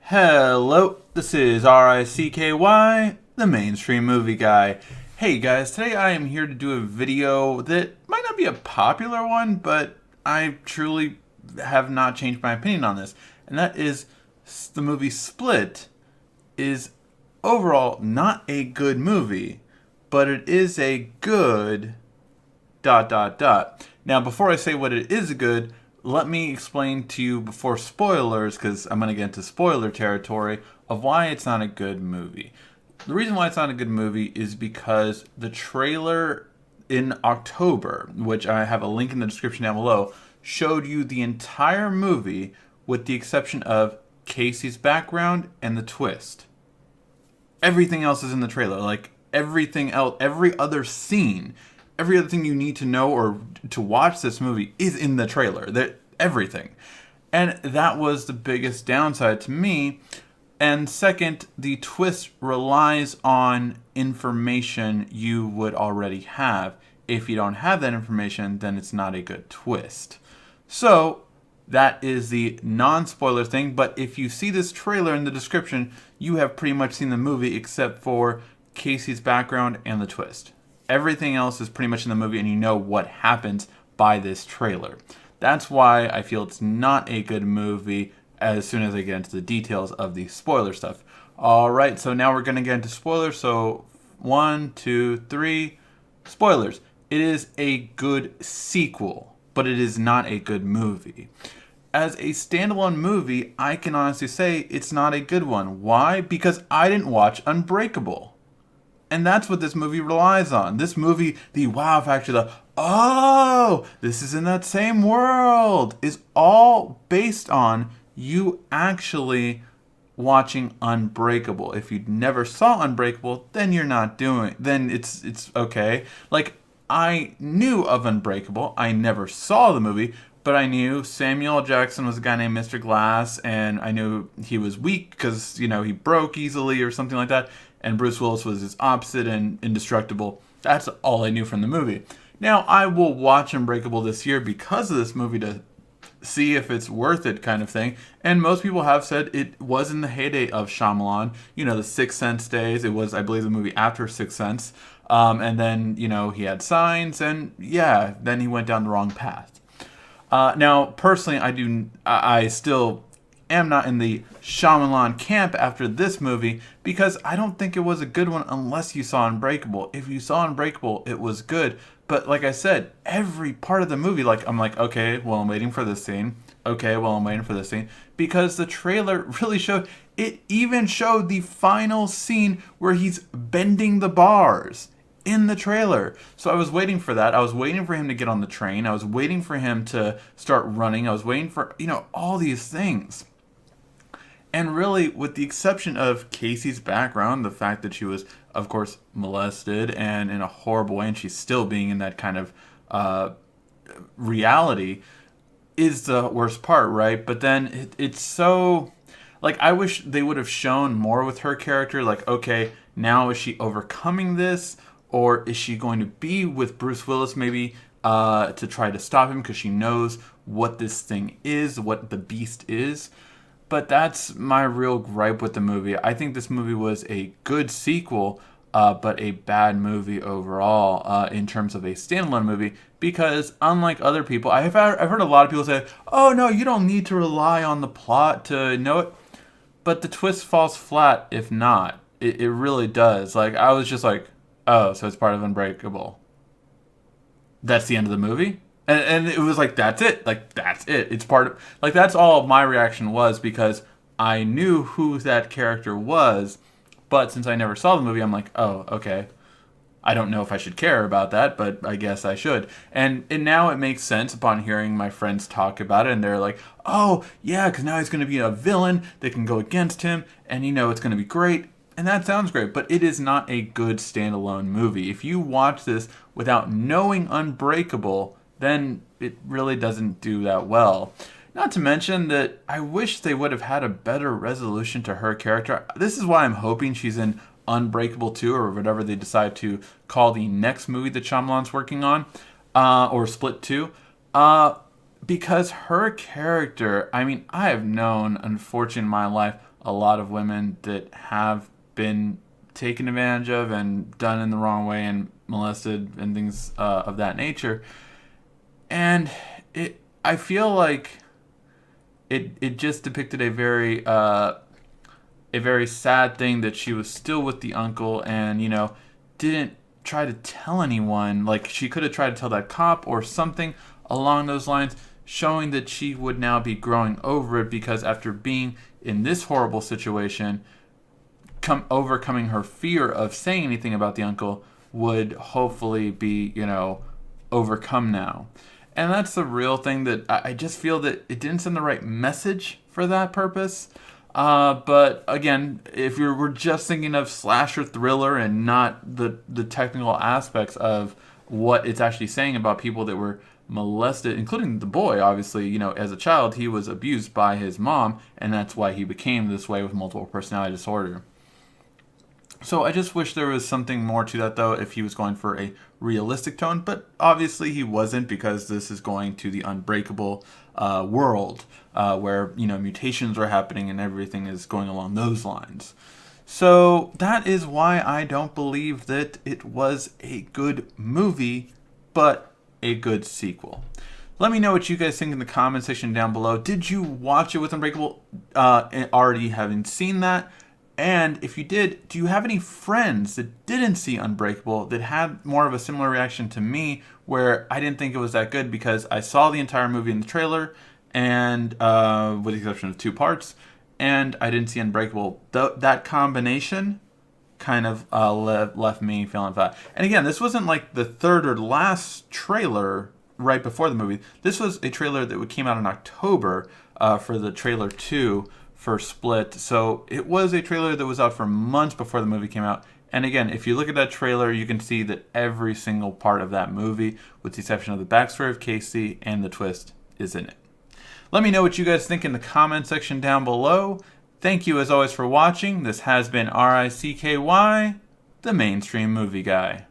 Hello, this is RICKY, the mainstream movie guy. Hey guys, today I am here to do a video that might not be a popular one, but I truly have not changed my opinion on this. And that is the movie Split is overall not a good movie, but it is a good dot dot dot. Now, before I say what it is good, let me explain to you before spoilers, because I'm going to get into spoiler territory, of why it's not a good movie. The reason why it's not a good movie is because the trailer in October, which I have a link in the description down below, showed you the entire movie with the exception of Casey's background and the twist. Everything else is in the trailer. Like everything else, every other scene, every other thing you need to know or to watch this movie is in the trailer. Everything. And that was the biggest downside to me. And second, the twist relies on information you would already have. If you don't have that information, then it's not a good twist. So, that is the non-spoiler thing, but if you see this trailer in the description, you have pretty much seen the movie except for Casey's background and the twist. Everything else is pretty much in the movie and you know what happens by this trailer. That's why I feel it's not a good movie as soon as I get into the details of the spoiler stuff. Alright, so now we're going to get into spoilers. So 1, 2, 3, spoilers. It is a good sequel, but it is not a good movie. As a standalone movie, I can honestly say it's not a good one. Why? Because I didn't watch Unbreakable. And that's what this movie relies on. This movie, the wow factor, this is in that same world, is all based on you actually watching Unbreakable. If you never saw Unbreakable, then you're not doing, then it's okay. Like, I knew of Unbreakable. I never saw the movie, but I knew Samuel L. Jackson was a guy named Mr. Glass, and I knew he was weak because, he broke easily or something like that, and Bruce Willis was his opposite and indestructible. That's all I knew from the movie. Now, I will watch Unbreakable this year because of this movie to see if it's worth it kind of thing. And most people have said it was in the heyday of Shyamalan. The Sixth Sense days. It was, I believe, the movie after Sixth Sense. And then, he had Signs, and yeah, then he went down the wrong path. Now, personally, I still am not in the Shyamalan camp after this movie because I don't think it was a good one unless you saw Unbreakable. If you saw Unbreakable, it was good. But like I said, every part of the movie, I'm like, okay, well, I'm waiting for this scene. Okay, well, I'm waiting for this scene. Because the trailer really showed, it even showed the final scene where he's bending the bars in the trailer. So I was waiting for that. I was waiting for him to get on the train. I was waiting for him to start running. I was waiting for, all these things. And really, with the exception of Casey's background, the fact that she was, of course, molested and in a horrible way, and she's still being in that kind of reality, is the worst part, right? But then it's so... I wish they would have shown more with her character. Okay, now is she overcoming this? Or is she going to be with Bruce Willis maybe to try to stop him because she knows what this thing is, what the beast is? But that's my real gripe with the movie. I think this movie was a good sequel, but a bad movie overall in terms of a standalone movie. Because unlike other people, I've heard a lot of people say, "Oh no, you don't need to rely on the plot to know it." But the twist falls flat if not. It really does. I was just like, "Oh, so it's part of Unbreakable." That's the end of the movie? And it was that's it. That's it. It's part of... that's all my reaction was because I knew who that character was, but since I never saw the movie, I'm like, oh, okay. I don't know if I should care about that, but I guess I should. And now it makes sense upon hearing my friends talk about it, and they're like, oh, yeah, because now he's going to be a villain that can go against him, and it's going to be great. And that sounds great, but it is not a good standalone movie. If you watch this without knowing Unbreakable, then it really doesn't do that well. Not to mention that I wish they would have had a better resolution to her character. This is why I'm hoping she's in Unbreakable 2 or whatever they decide to call the next movie that Shyamalan's working on, or Split 2. Because her character, I have known, unfortunately in my life, a lot of women that have been taken advantage of and done in the wrong way and molested and things of that nature. And I feel like it just depicted a very sad thing that she was still with the uncle and, didn't try to tell anyone. Like, she could have tried to tell that cop or something along those lines, showing that she would now be growing over it, because after being in this horrible situation, overcoming her fear of saying anything about the uncle would hopefully be, overcome now. And that's the real thing, that I just feel that it didn't send the right message for that purpose. But again, if we're just thinking of slasher thriller and not the technical aspects of what it's actually saying about people that were molested, including the boy, obviously, as a child, he was abused by his mom, and that's why he became this way with multiple personality disorder. So I just wish there was something more to that, though, if he was going for a realistic tone. But obviously he wasn't, because this is going to the Unbreakable world, where, mutations are happening and everything is going along those lines. So that is why I don't believe that it was a good movie, but a good sequel. Let me know what you guys think in the comment section down below. Did you watch it with Unbreakable, already having seen that? And if you did, do you have any friends that didn't see Unbreakable that had more of a similar reaction to me, where I didn't think it was that good because I saw the entire movie in the trailer, and with the exception of 2 parts, and I didn't see Unbreakable? That combination kind of left me feeling fat. And again, this wasn't like the third or last trailer right before the movie. This was a trailer that came out in October for the trailer 2 for Split. So it was a trailer that was out for months before the movie came out. And again, if you look at that trailer, you can see that every single part of that movie, with the exception of the backstory of Casey and the twist, is in it. Let me know what you guys think in the comment section down below. Thank you as always for watching. This has been RICKY, the Mainstream Movie Guy.